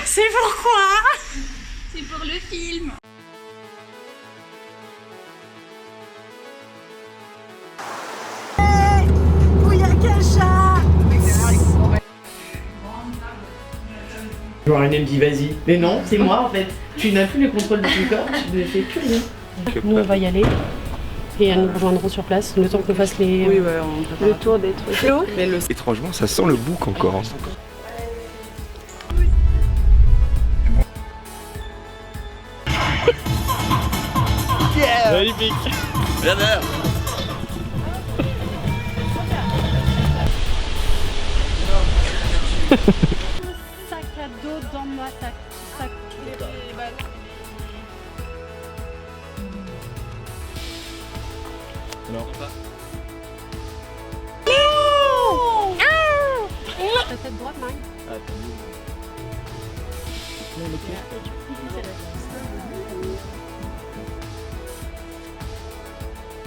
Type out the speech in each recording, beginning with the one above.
C'est pourquoi? C'est pour le film. Genre un dit vas-y. Mais non, c'est moi en fait. Tu n'as plus le contrôle de ton corps, tu ne fais plus rien. Nous on va y aller. Et elles nous rejoindront sur place, le temps qu'on fasse les, le tour des trucs. Mais le... Étrangement, ça sent le bouc encore. Hein. Yeah. Magnifique. J'adore. Sac à dos dans ma sac. Alors. Ta tête droite, Marie.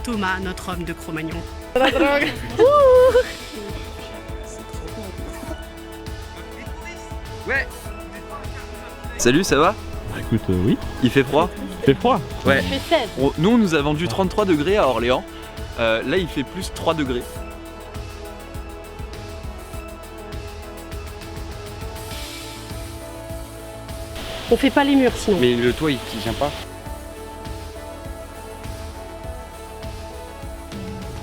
Thomas, notre homme de Cro-Magnon. La drogue. Ouais. Salut, ça va? Écoute, oui. Il fait froid? Il fait froid. Ouais. Il fait 16. Nous, on nous a vendu 33 degrés à Orléans. Là, il fait plus 3 degrés. On fait pas les murs sinon. Mais le toit, il tient pas.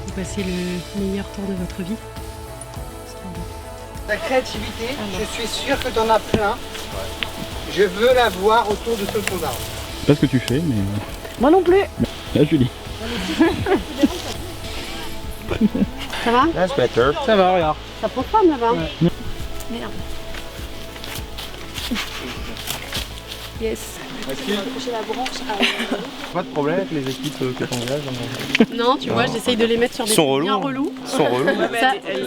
Vous passez le meilleur temps de votre vie. Ta créativité, je suis sûr que t'en as plein. Je veux la voir autour de ce fond d'arbre. C'est pas ce que tu fais, mais. Moi non plus. Là, Julie. Ça va? That's better. Ça va, regarde. Ça prend forme là-bas. Ouais. Merde. Yes. Pas de problème avec les équipes que t'engages. Non, tu vois, j'essaye de les mettre sur des Sont trucs bien relous, relous. Sont relous.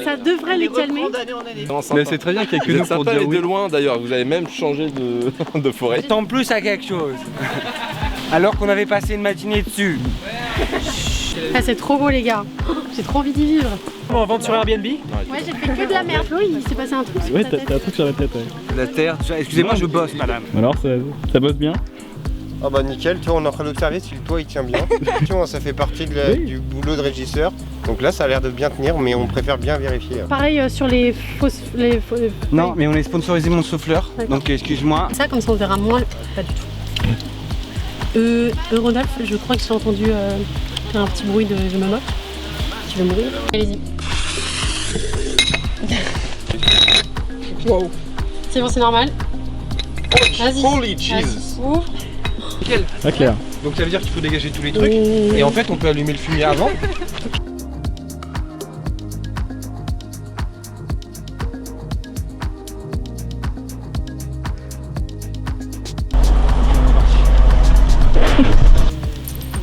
Ça devrait les calmer. Mais c'est très bien qu'il y ait que nous pour dire oui. De loin d'ailleurs, vous avez même changé de forêt. Tends plus à quelque chose. Alors qu'on avait passé une matinée dessus. Ah, c'est trop beau les gars. J'ai trop envie d'y vivre. On vente sur Airbnb. Ouais, j'ai fait que de la merde. Oui, il s'est passé un truc sur Ouais, ta t'as tête. un truc sur la tête, ouais. La terre, excusez-moi, je bosse, madame. Alors, ça bosse bien? Ah bah nickel, tu vois, on est en train d'observer si le toit il tient bien. Tu vois, ça fait partie de du boulot de régisseur. Donc là, ça a l'air de bien tenir, mais on préfère bien vérifier. Pareil sur les fausses... Non, mais on est sponsorisé Mon Souffleur, donc excuse-moi. Ça, comme ça, on verra moins... Pas du tout. Rodolphe, je crois que j'ai entendu faire un petit bruit de je me moque. Tu veux mourir? Allez-y. Wow. C'est bon, c'est normal. Vas-y. Holy Jesus! Ouvre. Ah, clair. Donc ça veut dire qu'il faut dégager tous les trucs. Et en fait, on peut allumer le fumier avant.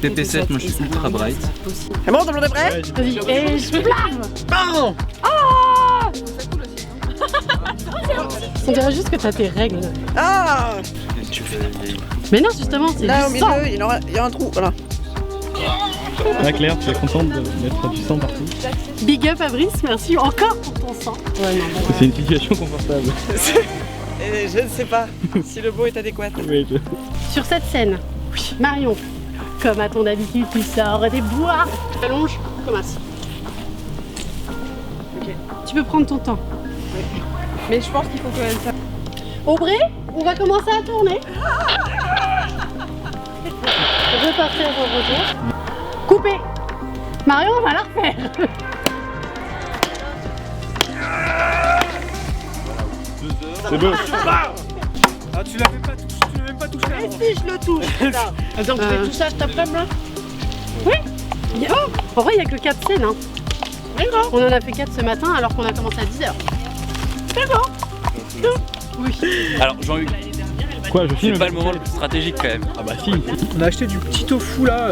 PP7, moi je suis ultra bright. C'est bon, tout le monde est prêt? Vas-y. Et je plave. Pardon. Ah. On dirait juste que t'as tes règles. Ah. Tu fais Mais non, justement, c'est Là, au du sang. milieu, il y a un trou, voilà. Ah, Claire, tu es contente de mettre du sang partout? Big up à Brice, merci encore pour ton sang. Ouais, non, bon, C'est une situation confortable. Je ne sais pas si le mot est adéquat. Oui, Sur cette scène, Marion, comme à ton habitude, tu sors des bois. Allonge, commence. Ok. Tu peux prendre ton temps. Mais je pense qu'il faut quand même ça. Aubrey, on va commencer à tourner. Repartir au retour. Couper. Marion, on va la refaire. c'est beau. Ah, tu l'avais même pas touché avant. Si je le touche. Attends, vous faites tout ça cet après-midi là? Oui. En vrai, il n'y a que 4 scènes. Hein. D'accord. On en a fait 4 ce matin alors qu'on a commencé à 10h. D'accord. Oui. Alors Jean-Hugues, Quoi, je c'est filme? pas le moment le plus stratégique quand même. Ah bah si. On a acheté du petit tofu là.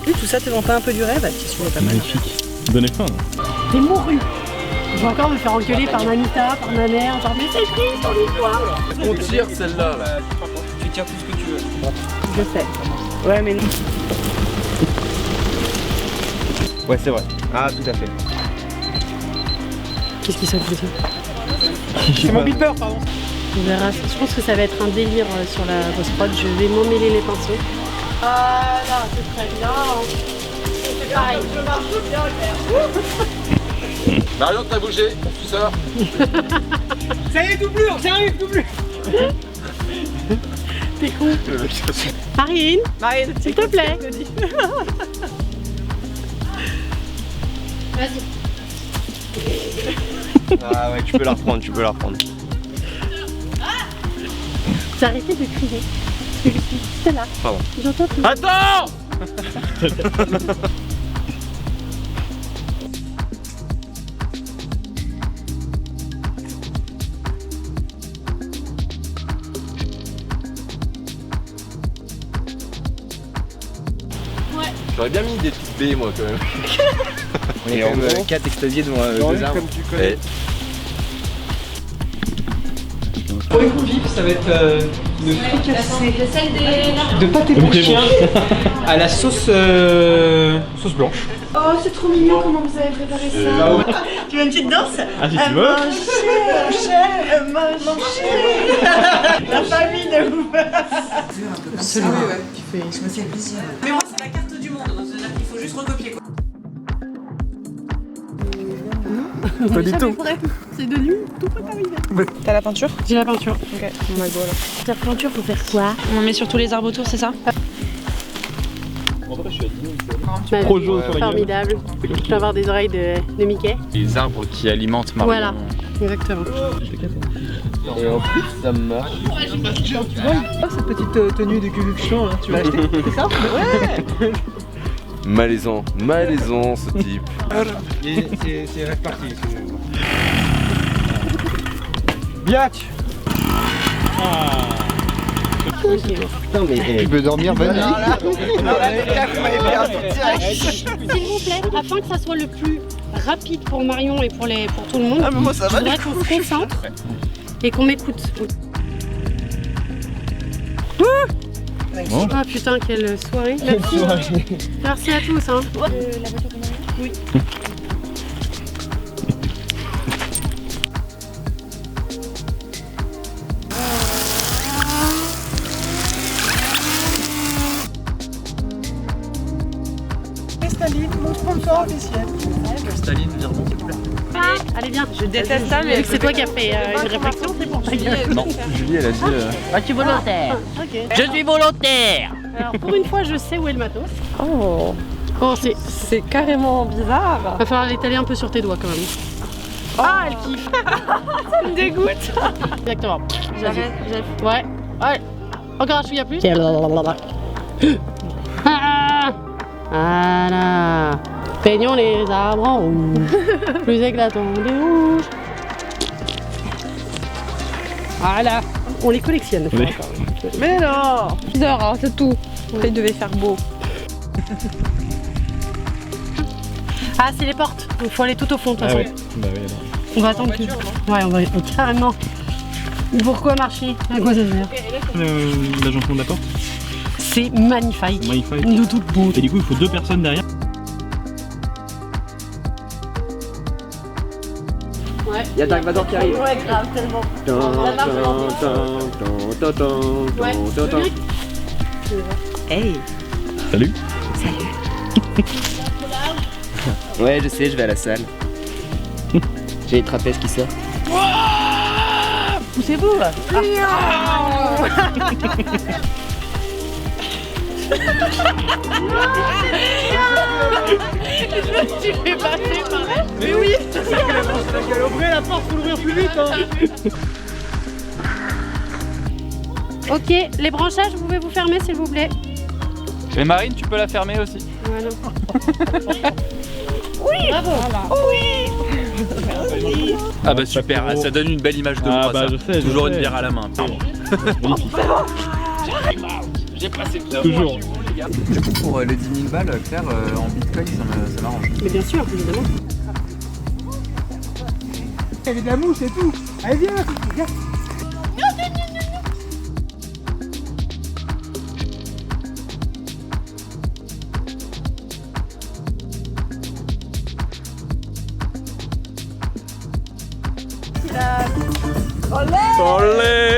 Et tout ça, t'es pas un peu du rêve? Pas mal. Magnifique. Donnez faim. Là. T'es mouru. Je vais encore me faire engueuler par Manita, par ma mère, genre mais c'est triste ton histoire. On tire celle-là là. Tu tires tout ce que tu veux. Je sais. Ouais mais non. Ouais, c'est vrai. Ah, tout à fait. Qu'est-ce qui sonne comme ça? C'est mon beeper, pardon. On verra. Je pense que ça va être un délire sur la grosse prod. Je vais m'emmêler les pinceaux. Ah là, c'est très bien. C'est pareil. Je marche bien, Marion, t'as bougé, tu sors. Ça y est, doublure, j'arrive, doublure. T'es con. Marine, s'il te plaît. Vas-y. Ah ouais, tu peux la reprendre, J'ai arrêté de crier. Parce que je suis juste là. Pardon. J'entends tout. Attends. J'aurais bien mis des petites baies moi quand même. On est quand même 4 extasiés devant 2 arbres. Pour les convives, ça va être une fricassée de pâté pour chien à la sauce blanche. Oh, c'est trop mignon comment vous avez préparé ça. Tu veux une petite danse? Ah si tu veux. La famille de vous. Absolument. Je me fais plaisir. Mais moi, c'est la carte du monde. C'est-à-dire qu'il faut juste recopier quoi. Pas du tout. C'est de nul, tout peut arriver. T'as la peinture? J'ai la peinture. Ok, on va go alors. La peinture, faut faire quoi? On met sur tous les arbres autour, c'est ça? Trop jaune sur la gueule. Formidable. Je vais avoir des oreilles de Mickey. Les arbres qui alimentent Marion. Voilà, exactement. Et en plus ça marche. Cette petite tenue de Culuxion là, tu vas acheter? C'est ça? Ouais. Malaisant ce type. C'est réparti. Biatch. Putain mais tu peux dormir, vas-y. S'il vous plaît, afin que ça soit le plus rapide pour Marion et pour tout le monde, je voudrais qu'on se concentre et qu'on m'écoute. Ah putain, quelle soirée. Merci à tous. Hein. Oui. Staline, mon sponsor officiel. Staline, viens donc. Allez, viens. Je déteste ça, mais. Vu que c'est toi qui as fait une réflexion, c'est pour ta gueule. Non, Julie elle a dit. Ah, tu es volontaire. Ok. Je suis volontaire. Alors pour une fois, je sais où est le matos. Oh, Bon, c'est carrément bizarre. va falloir l'étaler un peu sur tes doigts quand même. Ah, elle kiffe. Ça me dégoûte. Exactement. J'arrête. Ouais. Ouais. Encore un chouïa plus. Ah, voilà. Peignons les arbres en rouge, plus éclatants des rouges. Voilà. On les collectionne. Oui. Mais non. Bizarre, hein, c'est tout. Après, il devait faire beau. Ah, c'est les portes. Il faut aller tout au fond de toute façon. Ah ouais. Bah oui, alors. On va attendre que... Ouais, on va carrément. Pourquoi marcher? À quoi ça sert? L'agencement de la porte. C'est magnifique. Magnifique. De toute beauté. Et du coup, il faut 2 personnes derrière. Ouais. Il y a Dark Vador qui arrive. Ouais, grave, tellement. Ouais. Hey. Salut. Ouais, je sais, je vais à la salle. J'ai les trapèzes qui sortent. Poussez-vous. Tu fais passer pareil. Mais oui. Ouvrez la porte, faut l'ouvrir plus vite hein. Ok, les branchages, vous pouvez vous fermer s'il vous plaît. Et Marine, tu peux la fermer aussi. Voilà. Oui. Bravo. Oui. Ah bah super, ça donne une belle image de moi bah, ça. je sais, Toujours je une sais. bière à la main, pardon. Magnifique. J'ai passé Toujours. Du coup, pour les 10 000 balles, Claire, en bitcoin, ça m'arrange. Mais bien sûr, évidemment. Il y avait de la mousse et tout. Allez viens, viens. Olé.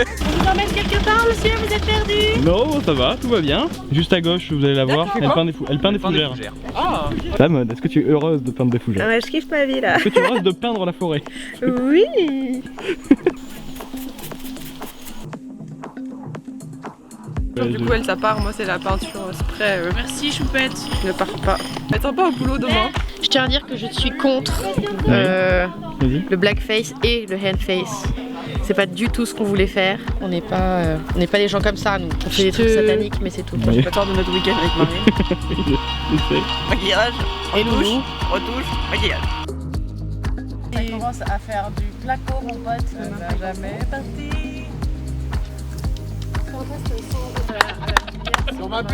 Non, ça va, tout va bien. Juste à gauche, vous allez la voir. Elle peint des fougères. Ah. La mode, est-ce que tu es heureuse de peindre des fougères? Ah ouais, je kiffe ma vie là. Est-ce que tu es heureuse de peindre la forêt? Oui. Du coup, elle, ça part. Moi, c'est la peinture spray. Merci Choupette. Ne part pas. Attends pas au boulot demain. Je tiens à dire que je suis contre le blackface et le handface. C'est pas du tout ce qu'on voulait faire. On n'est pas des gens comme ça, nous. On fait des trucs sataniques, mais c'est tout. Je peux de notre week-end avec Marie. Maquillage, retouche, maquillage. Ça commence à faire du placo, mon pote. Ça n'a jamais parti.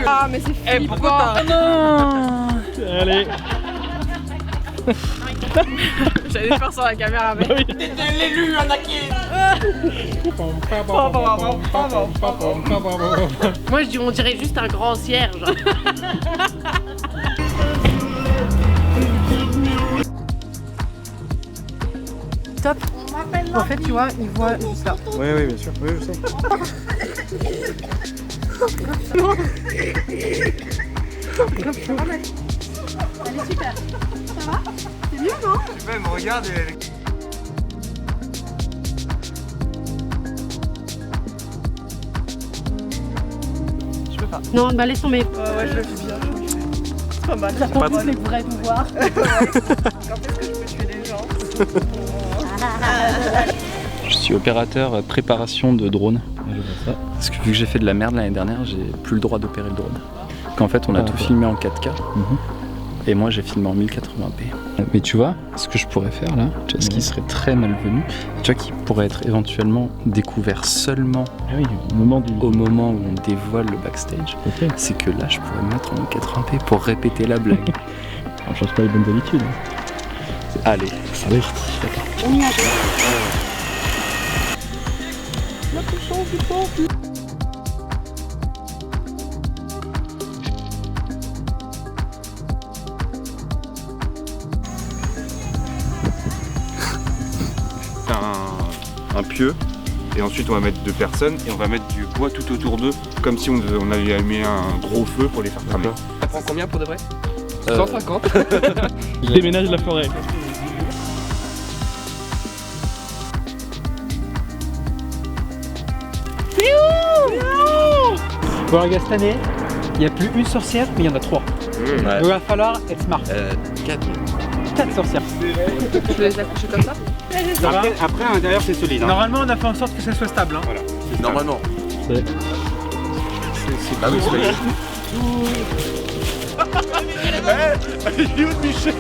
Ah, mais c'est flippant. Pourquoi Non. Allez. J'allais le faire sur la caméra, mais... T'étais l'élu, Anakin. Moi, on dirait juste un grand cierge. Top. En fait, tu vois, il voit juste là. Oui, bien sûr. Oui, je sais. Elle est super. Ça va? C'est mieux, non? Tu peux me regarder. Je peux pas. Non, bah laisse tomber. Ouais, je le fais bien. C'est pas mal. J'attends tous les vrais pouvoirs. Quand est-ce que je peux tuer des gens? Je suis opérateur préparation de drone. Parce que vu que j'ai fait de la merde l'année dernière, j'ai plus le droit d'opérer le drone. Qu'en fait, on a tout filmé en 4K. Et moi, j'ai filmé en 1080p. Mais tu vois, ce que je pourrais faire là, tu vois, ce qui serait très malvenu, tu vois, qui pourrait être éventuellement découvert seulement au moment où on dévoile le backstage, c'est que là, je pourrais me mettre en 1080p pour répéter la blague. On change pas les bonnes habitudes. Allez, ça va. D'accord. On y a un pieu et ensuite on va mettre 2 personnes et on va mettre du bois tout autour d'eux comme si on avait allumé un gros feu pour les faire cramer. Ça prend combien pour de vrai 150. Je déménage la forêt. Bon les gars, cette année, il n'y a plus une sorcière, mais il y en a 3. Il va falloir être smart. 4 sorcières. Je vais les accrocher comme ça. Après à l'intérieur c'est solide. Normalement, on a fait en sorte que ça soit stable. Hein. Voilà. Normalement. C'est solide. Il est où Michel?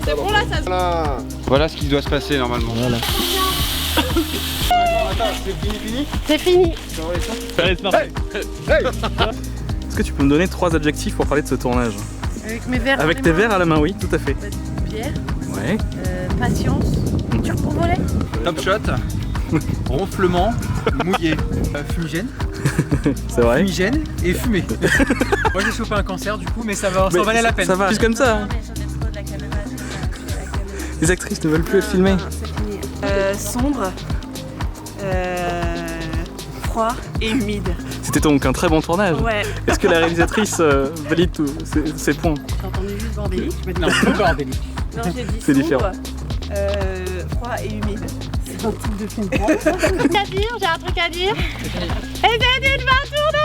C'est bon là, ça se... Voilà ce qui doit se passer normalement. Voilà. Attends, c'est fini? C'est fini. Allez, c'est parti. Est-ce que tu peux me donner 3 adjectifs pour parler de ce tournage? Avec mes verres. Avec tes verres à la main, oui, tout à fait. Bière. Ouais. Patience. Dur pour voler. Top shot, ronflement, mouillé, fumigène. C'est vrai. Fumigène et fumé. Moi j'ai chopé un cancer du coup, mais ça valait la peine. Ça va, juste comme ça. Hein. Les actrices ne veulent plus être filmées. Sombre, froid et humide. C'était donc un très bon tournage. Ouais. Est-ce que la réalisatrice valide tous ces points? J'ai entendu juste bordélique. Non, c'est bordélique. Non, j'ai dit C'est sombre, différent. froid et humide. C'est un truc de film. J'ai un truc à dire. Et c'est une bonne tournée.